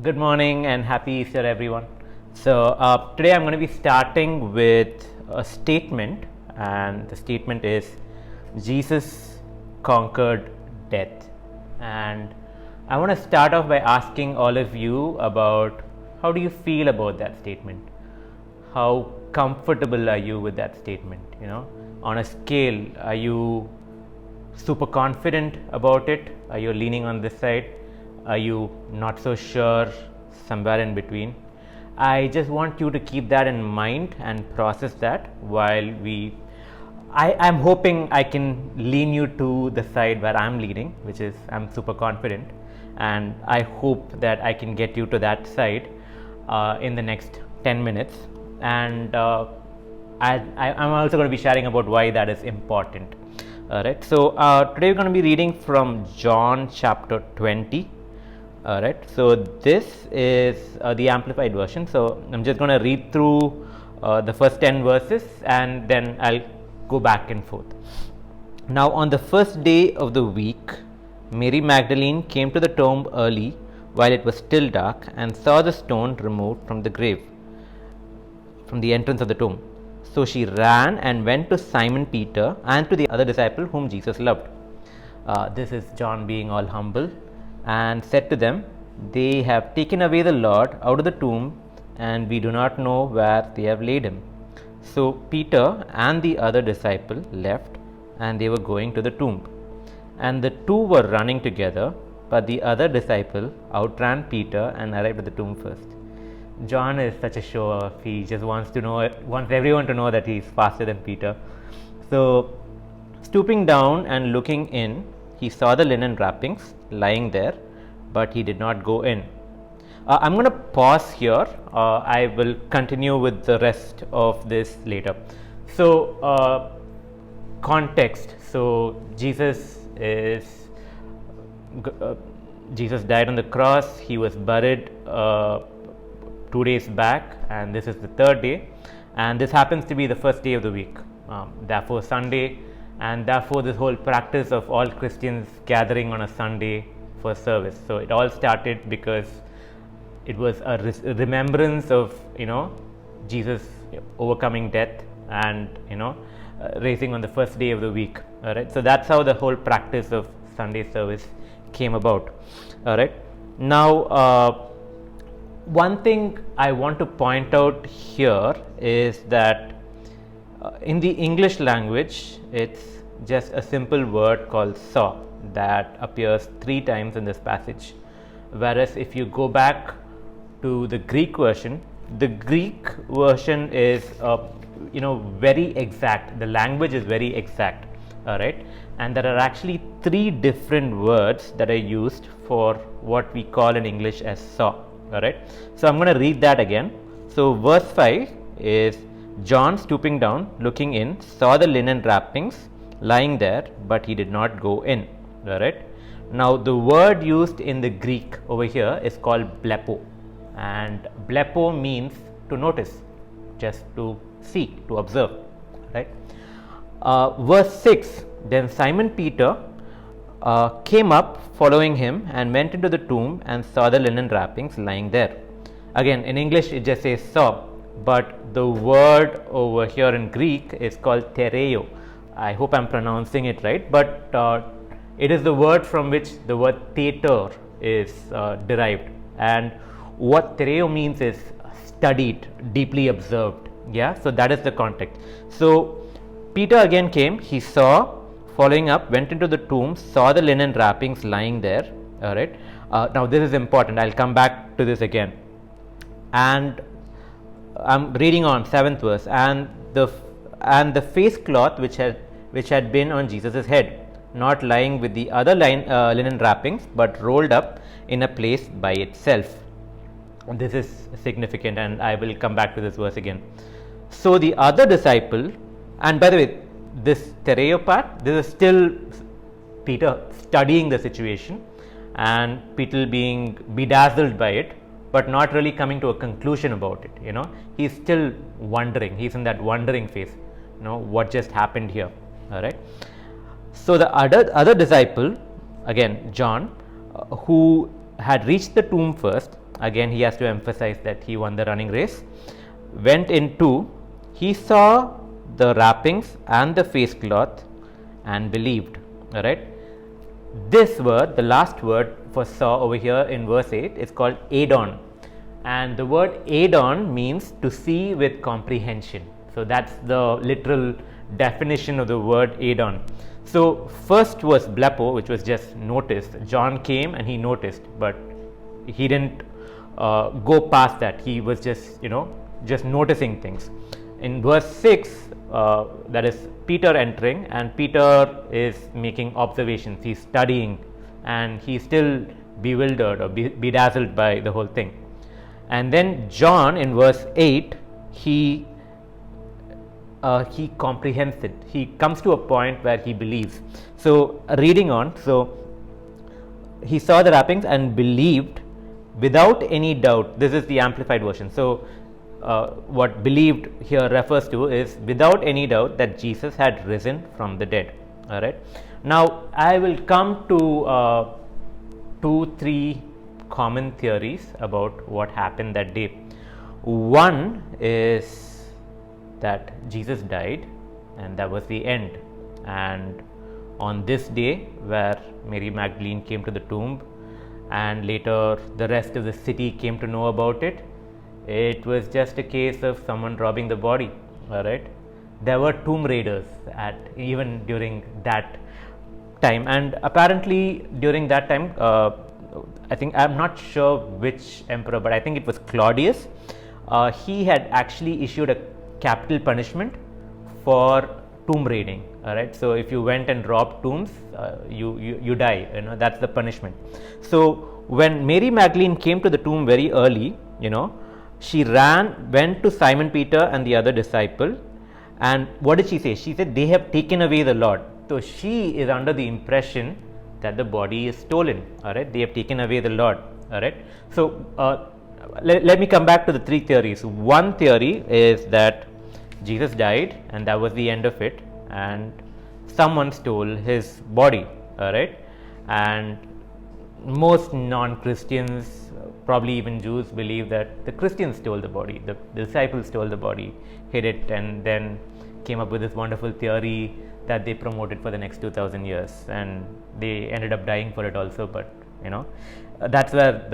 Good morning and happy Easter, everyone. Today I'm going to be starting with a statement, and the statement is Jesus conquered death. And I want to start off by asking all of you about how do you feel about that statement? How comfortable are you with that statement? On a scale, are you super confident about it? Are you leaning on this side? Are you not so sure? Somewhere in between? I just want you to keep that in mind and process that while I'm hoping I can lean you to the side where I'm leaning, which is I'm super confident, and I hope that I can get you to that side in the next 10 minutes. And I'm also going to be sharing about why that is important. Alright, so today we're going to be reading from John chapter 20. Alright, so this is the amplified version. So I'm just going to read through the first 10 verses and then I'll go back and forth. Now, on the first day of the week, Mary Magdalene came to the tomb early while it was still dark and saw the stone removed from the grave, from the entrance of the tomb. So she ran and went to Simon Peter and to the other disciple whom Jesus loved. This is John being all humble, and said to them, "They have taken away the Lord out of the tomb, and we do not know where they have laid him." So Peter and the other disciple left, and they were going to the tomb. And the two were running together, but the other disciple outran Peter and arrived at the tomb first. John is such a show off. He just wants everyone to know that he's faster than Peter. So, stooping down and looking in, he saw the linen wrappings lying there, but he did not go in. I'm going to pause here. I will continue with the rest of this later. So, context. So, Jesus died on the cross. He was buried 2 days back, and this is the third day, and this happens to be the first day of the week, therefore Sunday, and therefore this whole practice of all Christians gathering on a Sunday for service. So it all started because it was a remembrance of Jesus overcoming death and raising on the first day of the week. All right, so that's how the whole practice of Sunday service came about. All right, now one thing I want to point out here is that in the English language, it's just a simple word called saw that appears 3 times in this passage. Whereas if you go back to the Greek version is very exact. The language is very exact. All right, and there are actually 3 different words that are used for what we call in English as saw. Alright, so I'm going to read that again. So verse 5 is, John, stooping down, looking in, saw the linen wrappings lying there, but he did not go in. Alright, now the word used in the Greek over here is called blepo, and blepo means to notice, just to see, to observe. Right. Verse 6, then Simon Peter came up following him and went into the tomb and saw the linen wrappings lying there. Again, in English it just says saw, but the word over here in Greek is called tereo. I hope I'm pronouncing it right, but it is the word from which the word theater is derived, and what tereo means is studied, deeply observed. Yeah, so that is the context. So Peter again came, he saw, following up, went into the tomb, saw the linen wrappings lying there. All right. Now this is important. I'll come back to this again. And I'm reading on 7th verse. And the face cloth which had been on Jesus' head, not lying with the other linen wrappings, but rolled up in a place by itself. This is significant, and I will come back to this verse again. So the other disciple, and by the way, this tereo part, this is still Peter studying the situation and Peter being bedazzled by it, but not really coming to a conclusion about it. He's still wondering. He's in that wondering phase. What just happened here? All right. So the other disciple, again John, who had reached the tomb first, again he has to emphasize that he won the running race, went into, he saw the wrappings and the face cloth and believed. All right, this word, the last word for saw over here in verse 8, is called adon, and the word adon means to see with comprehension. So that's the literal definition of the word adon. So first was blepo, which was just noticed. John came and he noticed, but he didn't go past that. He was just, just noticing things. In verse 6, that is Peter entering, and Peter is making observations. He's studying, and he's still bewildered or bedazzled by the whole thing. And then John in verse 8, he comprehends it. He comes to a point where he believes. So reading on, so he saw the wrappings and believed without any doubt. This is the amplified version. So what believed here refers to is without any doubt that Jesus had risen from the dead. All right. Now I will come to 2-3 common theories about what happened that day. One is that Jesus died and that was the end, and on this day where Mary Magdalene came to the tomb and later the rest of the city came to know about it, it was just a case of someone robbing the body. All right, there were tomb raiders even during that time, and apparently during that time, I think, I'm not sure which emperor, but I think it was Claudius. He had actually issued a capital punishment for tomb raiding. All right, so if you went and robbed tombs, you die. That's the punishment. So when Mary Magdalene came to the tomb very early, she went to Simon Peter and the other disciple, and what did she say? She said, "They have taken away the Lord." So she is under the impression that the body is stolen. All right, they have taken away the Lord. All right, so let me come back to the 3 theories. One theory is that Jesus died and that was the end of it, and someone stole his body. All right, and most non-Christians, probably even Jews, believe that the Christians stole the body, the disciples stole the body, hid it, and then came up with this wonderful theory that they promoted for the next 2000 years, and they ended up dying for it also. But that's where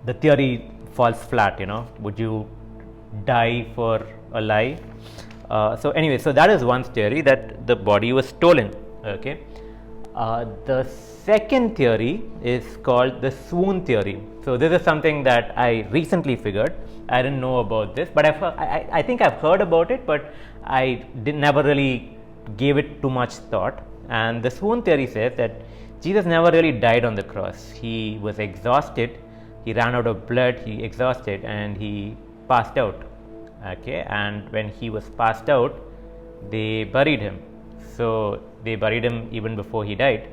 the theory falls flat. Would you die for a lie? So anyway, so that is one theory, that the body was stolen. Okay, the second theory is called the swoon theory. So this is something that I recently figured. I didn't know about this, but I think I've heard about it, but I never really gave it too much thought. And the swoon theory says that Jesus never really died on the cross. He was exhausted, he ran out of blood, he exhausted, and he passed out. Okay, and when he was passed out, they buried him. So they buried him even before he died.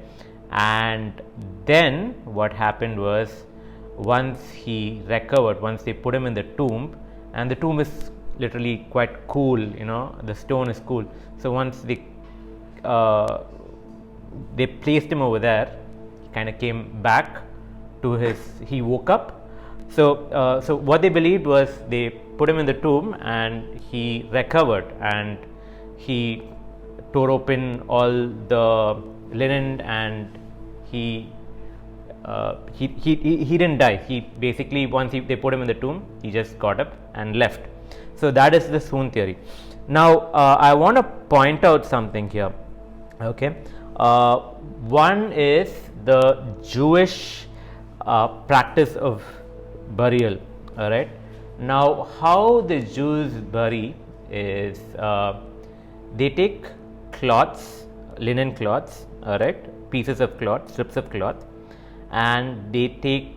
And then what happened was, once he recovered, once they put him in the tomb, and the tomb is literally quite cool, the stone is cool. So once they placed him over there, he kind of came back to he woke up. So so what they believed was, they put him in the tomb and he recovered, and he tore open all the linen, and he didn't die. He basically, once they put him in the tomb, he just got up and left. So that is the swoon theory. Now I want to point out something here. Okay, one is the Jewish practice of burial. All right, now how the Jews bury is, they take cloths, linen cloths, all right, pieces of cloth, strips of cloth, and they take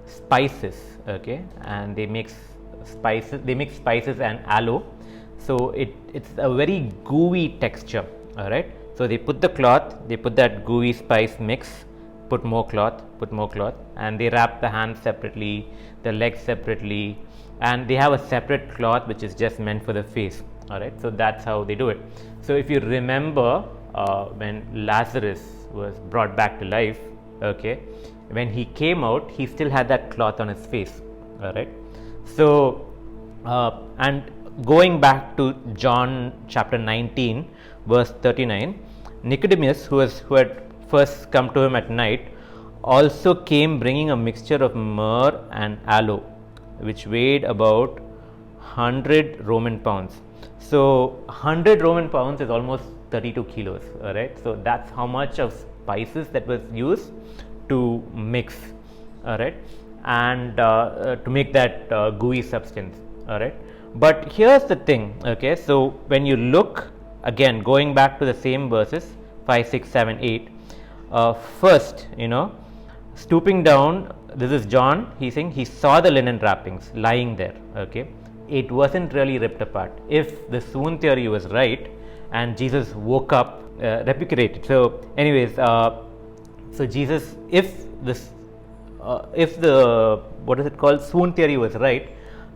spices, okay, and they mix spices and aloe. So it's a very gooey texture. All right, so they put the cloth, they put that gooey spice mix, put more cloth, and they wrap the hands separately, the legs separately, and they have a separate cloth which is just meant for the face. All right, so that's how they do it. So if you remember, when Lazarus was brought back to life, okay, when he came out, he still had that cloth on his face. All right. So, and going back to John chapter 19, verse 39, Nicodemus, who had first come to him at night, also came bringing a mixture of myrrh and aloe, which weighed about 100 Roman pounds. So 100 Roman pounds is almost 32 kilos. All right. So that's how much of spices that was used to mix. All right, and to make that gooey substance. All right. But here's the thing. Okay. So when you look again, going back to the same verses 5, 6, 7, 8. First, stooping down, this is John, he's saying he saw the linen wrappings lying there. Okay, it wasn't really ripped apart. If the swoon theory was right and Jesus woke up, replicated. So anyways, so Jesus, if the what is it called, swoon theory was right,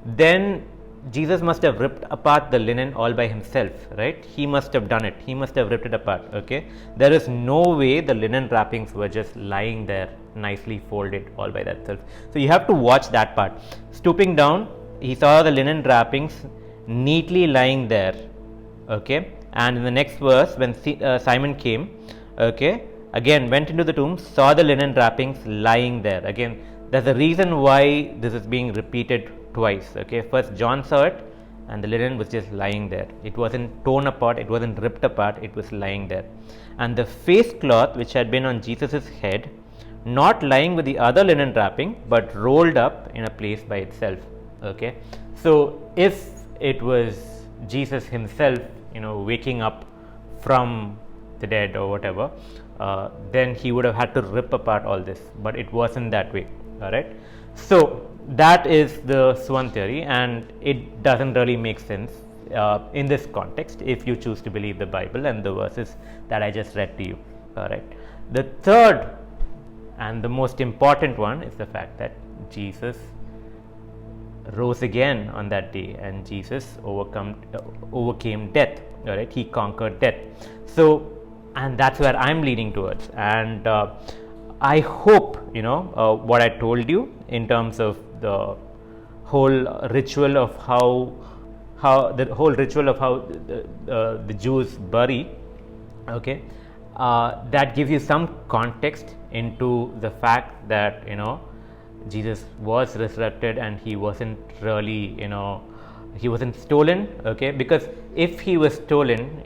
then Jesus must have ripped apart the linen all by himself, right? He must have done it. He must have ripped it apart. Okay, there is no way the linen wrappings were just lying there nicely folded all by themselves. So you have to watch that part. Stooping down, he saw the linen wrappings neatly lying there. Okay, and in the next verse, when Simon came, okay, again went into the tomb, saw the linen wrappings lying there. Again, there's a reason why this is being repeated twice. Okay, first John saw it and the linen was just lying there. It wasn't torn apart, it wasn't ripped apart, it was lying there. And the face cloth which had been on Jesus's head, not lying with the other linen wrapping, but rolled up in a place by itself. Okay, so if it was Jesus himself, waking up from the dead or whatever, then he would have had to rip apart all this, but it wasn't that way. All right, so that is the swan theory, and it doesn't really make sense in this context if you choose to believe the Bible and the verses that I just read to you. All right, the third and the most important one is the fact that Jesus rose again on that day, and Jesus overcame death. All right, he conquered death. So, and that's where I'm leading towards, and I hope what I told you in terms of the whole ritual of how the Jews bury, okay, that gives you some context into the fact that Jesus was resurrected and he wasn't really he wasn't stolen. Okay, because if he was stolen,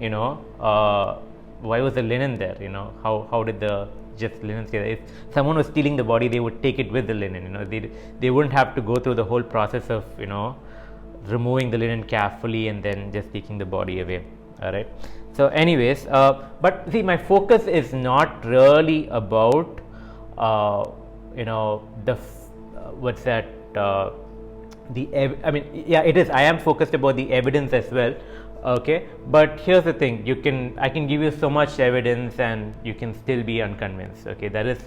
why was the linen there? How did the just linen stay there? If someone was stealing the body, they would take it with the linen. They wouldn't have to go through the whole process of removing the linen carefully and then just taking the body away. All right. So anyways, but see, my focus is not really about what's that it is. I am focused about the evidence as well. Okay, but here's the thing, I can give you so much evidence and you can still be unconvinced. Okay, there is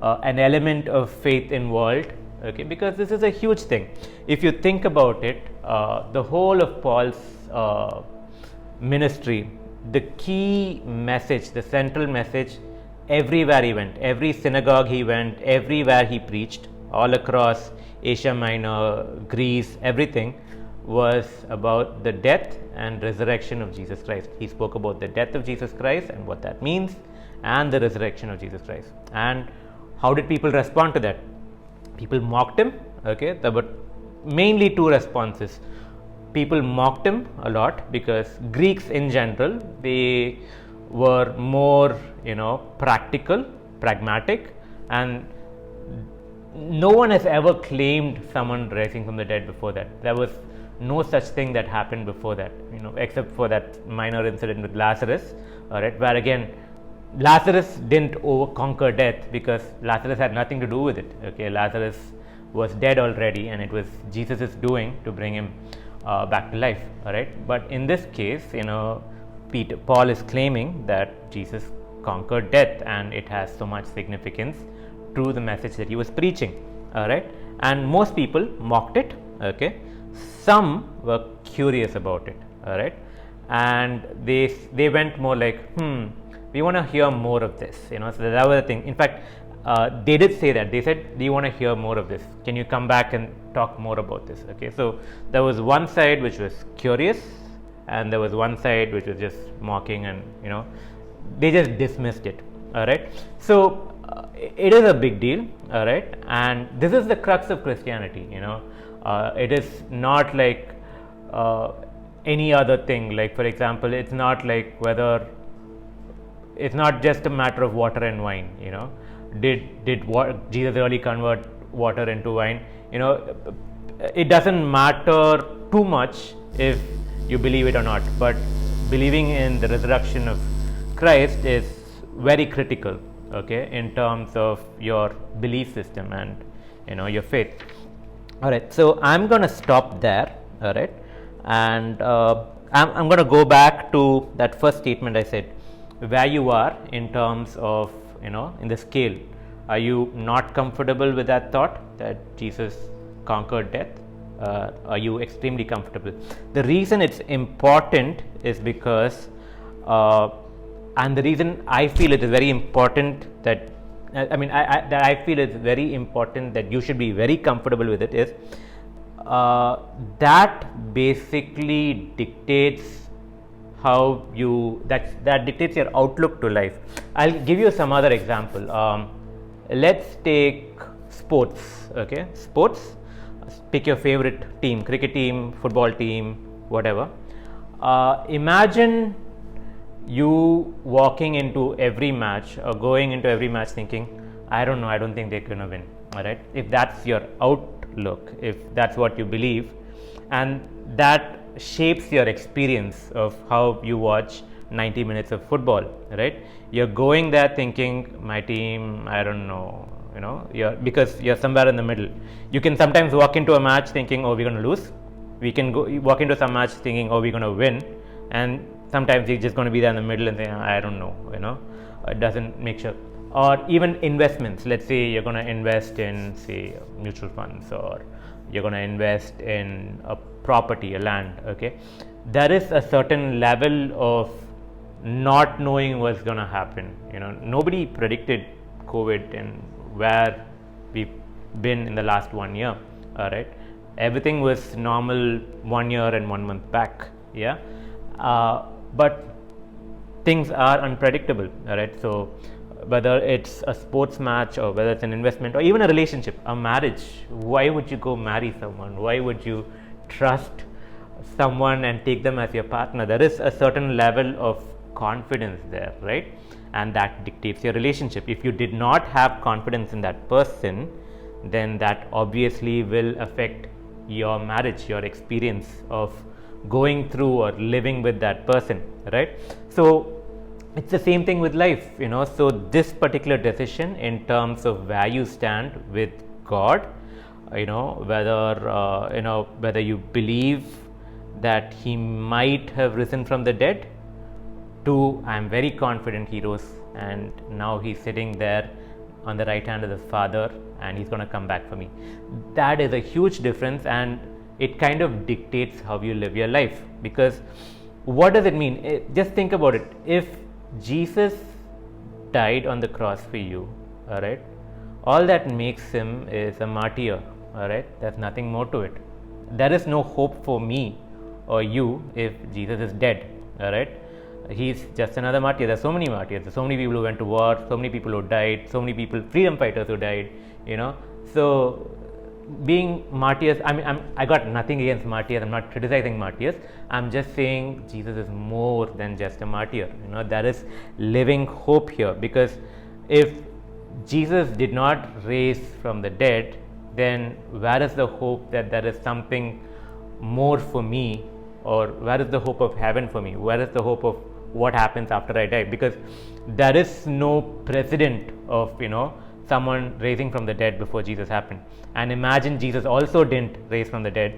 an element of faith involved. Okay, because this is a huge thing. If you think about it, the whole of Paul's ministry, the key message, the central message, everywhere he went, every synagogue he went, everywhere he preached, all across Asia Minor, Greece, everything was about the death and resurrection of Jesus Christ. He spoke about the death of Jesus Christ and what that means, and the resurrection of Jesus Christ. And how did people respond to that? People mocked him. Okay, there were mainly two responses. People mocked him a lot because Greeks in general, they were more practical, pragmatic, and no one has ever claimed someone rising from the dead before that. There was no such thing that happened before that, except for that minor incident with Lazarus. All right, where again Lazarus didn't conquer death because Lazarus had nothing to do with it. Okay, Lazarus was dead already, and it was Jesus' doing to bring him back to life. All right, but in this case, Paul is claiming that Jesus conquered death, and it has so much significance to the message that he was preaching. All right, and most people mocked it. Okay, some were curious about it. All right, and they went more like, we want to hear more of this. So that was the thing. In fact, they did say that. They said, do you want to hear more of this? Can you come back and talk more about this? Okay, so there was one side which was curious, and there was one side which was just mocking, and they just dismissed it. All right, so it is a big deal. All right, and this is the crux of Christianity. It is not like any other thing. Like, for example, it's not like whether it's not just a matter of water and wine. Did Jesus really convert water into wine? It doesn't matter too much if you believe it or not, but believing in the resurrection of Christ is very critical, okay, in terms of your belief system and your faith. All right, so I'm going to stop there. All right, and I'm going to go back to that first statement I said, where you are in terms of in the scale. Are you not comfortable with that thought that Jesus conquered death? Are you extremely comfortable? The reason it's important is because and the reason I feel it is very important that I feel it's very important that you should be very comfortable with it is that basically dictates how you that dictates your outlook to life. I'll give you some other example. Let's take sports. Okay, sports. Pick your favorite team: cricket team, football team, whatever. Imagine you walking into every match or going into every match thinking, I don't know, I don't think they're gonna win. All right, if that's your outlook, if that's what you believe, and that shapes your experience of how you watch 90 minutes of football, right? You're going there thinking, my team, I don't know, because you're somewhere in the middle. You can sometimes walk into a match thinking, oh, we're going to lose. We can walk into some match thinking, oh, we're going to win. And sometimes you're just going to be there in the middle and say, I don't know, it doesn't make sure. Or even investments. Let's say you're going to invest in, say, mutual funds, or you're going to invest in a property, a land, okay? There is a certain level of not knowing what's going to happen. Nobody predicted COVID and where we've been in the last 1 year. All right, everything was normal 1 year and 1 month back. Yeah, but things are unpredictable. All right, so whether it's a sports match or whether it's an investment or even a relationship, a marriage, why would you go marry someone? Why would you trust someone and take them as your partner? There is a certain level of confidence there, right? And that dictates your relationship. If you did not have confidence in that person, then that obviously will affect your marriage, your experience of going through or living with that person, right? So it's the same thing with life, so this particular decision in terms of where you stand with God, whether you believe that he might have risen from the dead, to I'm very confident he rose and now he's sitting there on the right hand of the Father and he's going to come back for me. That is a huge difference, and it kind of dictates how you live your life. Because what does it mean? Just think about it. If Jesus died on the cross for you, all right, all that makes him is a martyr. All right, there's nothing more to it. There is no hope for me or you if Jesus is dead. All right, he's just another martyr. There's so many martyrs. There's so many people who went to war, so many people who died, so many people, freedom fighters who died, so being martyrs, I got nothing against martyrs. I'm not criticizing martyrs. I'm just saying Jesus is more than just a martyr. There is living hope here, because if Jesus did not raise from the dead, then where is the hope that there is something more for me, or where is the hope of heaven for me? Where is the hope of what happens after I die? Because there is no precedent of someone raising from the dead before Jesus happened. And imagine Jesus also didn't raise from the dead.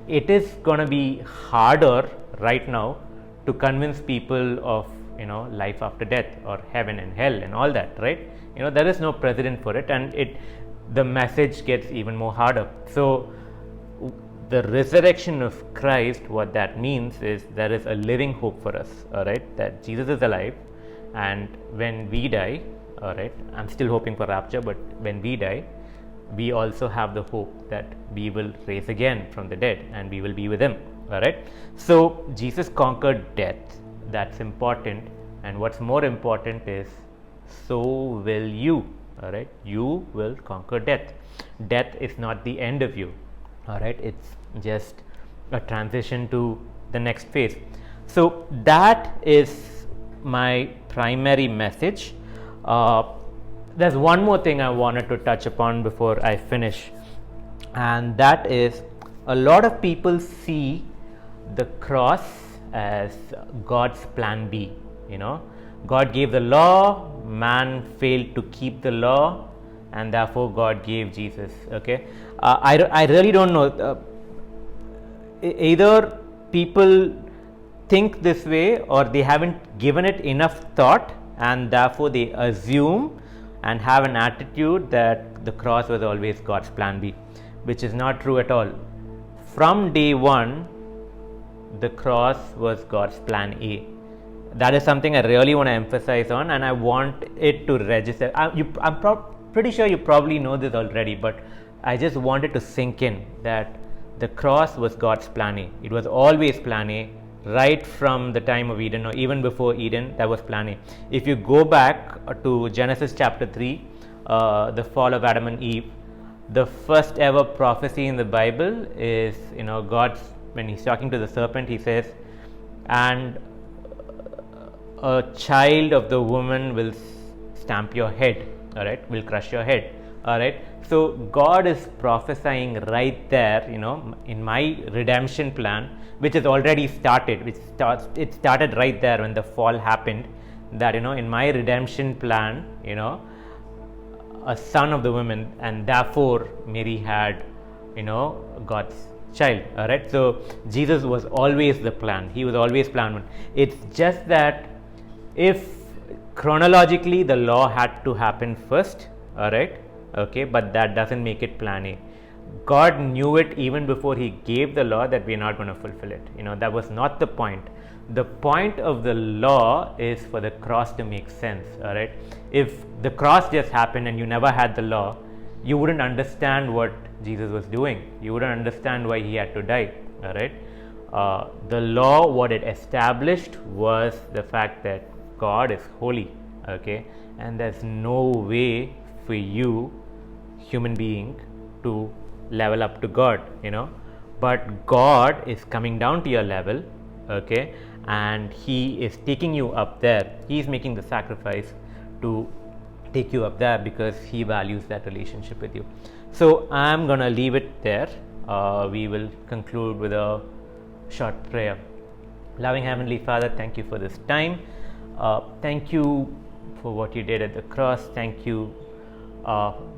It is going to be harder right now to convince people of life after death or heaven and hell and all that, right? There is no precedent for it, and the message gets even more harder. So the resurrection of Christ, what that means is there is a living hope for us, all right, that Jesus is alive, and when we die, All right, I'm still hoping for rapture, but when we die, we also have the hope that we will rise again from the dead and we will be with him. All right, so Jesus conquered death. That's important, and what's more important is, so will you. All right, you will conquer death. Death is not the end of you. All right, it's just a transition to the next phase. So that is my primary message. There's one more thing I wanted to touch upon before I finish, and that is, a lot of people see the cross as God's plan B. God gave the law, man failed to keep the law, and therefore God gave Jesus. Okay, I really don't know. Either people think this way, or they haven't given it enough thought, and therefore they assume and have an attitude that the cross was always God's plan B, which is not true at all. From day one, the cross was God's plan A. That is something I really want to emphasize on, and I want it to register. I'm pretty sure you probably know this already, but I just wanted to sink in that the cross was God's plan A. It was always plan A. Right from the time of Eden, or even before Eden, that was plan A. If you go back to Genesis chapter 3, the fall of Adam and Eve, the first ever prophecy in the Bible is, God, when he's talking to the serpent, he says, and a child of the woman will stamp your head, all right, will crush your head, all right. So God is prophesying right there, in my redemption plan, which has already started. It started right there when the fall happened. That in my redemption plan, a son of the woman, and therefore Mary had, God's child. All right. So Jesus was always the plan. He was always plan one. It's just that if chronologically the law had to happen first, all right. Okay, but that doesn't make it plan A. God knew it even before he gave the law that we are not going to fulfill it. That was not the point. The point of the law is for the cross to make sense. All right. If the cross just happened and you never had the law, you wouldn't understand what Jesus was doing. You wouldn't understand why he had to die. All right. The law, what it established was the fact that God is holy. Okay, and there's no way for you, human being, to level up to God, but God is coming down to your level, okay, and he is taking you up there. He is making the sacrifice to take you up there because he values that relationship with you. So I'm gonna leave it there. We will conclude with a short prayer. Loving Heavenly Father, thank you for this time. Thank you for what you did at the cross. Thank you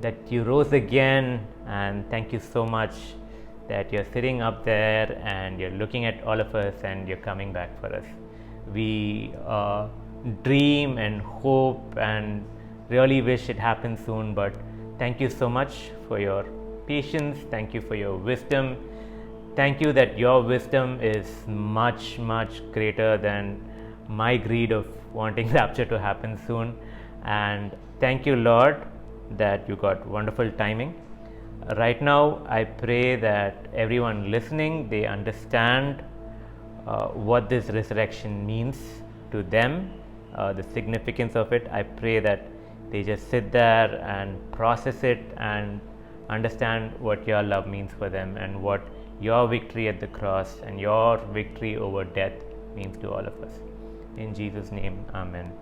that you rose again, and thank you so much that you're sitting up there and you're looking at all of us and you're coming back for us. We dream and hope and really wish it happens soon, but thank you so much for your patience. Thank you for your wisdom. Thank you that your wisdom is much, much greater than my greed of wanting rapture to happen soon. And thank you, Lord, that you got wonderful timing. Right now, I pray that everyone listening, they understand what this resurrection means to them, the significance of it. I pray that they just sit there and process it and understand what your love means for them and what your victory at the cross and your victory over death means to all of us. In Jesus' name, amen.